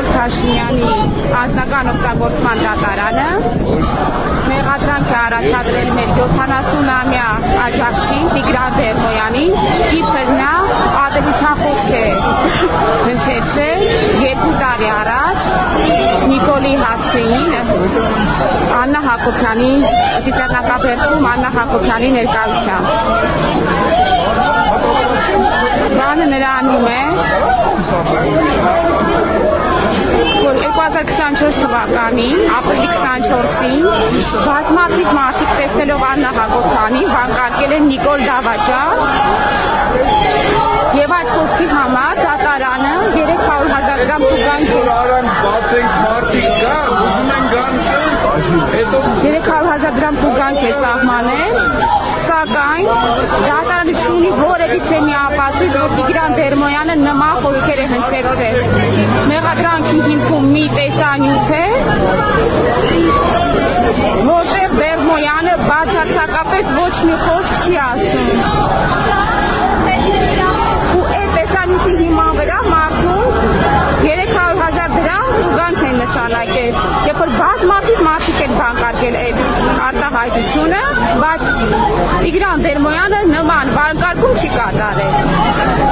Նիկոլ Փաշինյանի անձնական օգտագործման դատարանը մեղադրանք է առաջադրել մեր 70-ամյա աջակցին Տիգրան Բերմոյանին, իբր նա ատելության խոսք է հնչեցրել 2 տարի առաջ Նիկոլի հասցեին Աննա Հակոբյանի ծիծեռնակաբերդում Աննա Հակոբյանի ներկայությամբ։ Բանը նրանում է, որ 2024 թվականին, ապրիլի 24-ին, բազմաթիվ մարդիկ տեսնելով Աննա Հակոբյանին վանկարկել են Նիկոլ դավաճան եւ այդ խոսքի համար դատարանը 300,000 դրամ տուգանք 300,000 դրամ տուգանք է սահմանել, սակայն դատարանը չունի որևիցե մի ապացույց, որ Տիգրան Բերմոյանը նման խոսքեր է հնչեցրել։ Մեղադրանքի հիմքում մի տեսանյութ է, որտեղ Բերմոյանը բացարձակապես ոչ մի խոսք չի ասում։ Ու այդ տեսանյութի հիման վրա մարդուն 300,000 դրամ տուգանք են նշանակել, երբ որ բազմաթիվ մարդիկ են վանկարկել այդ արտահայտությունը, բայց Տիգրան Բերմոյանը նման վանկարկում չի կատարել։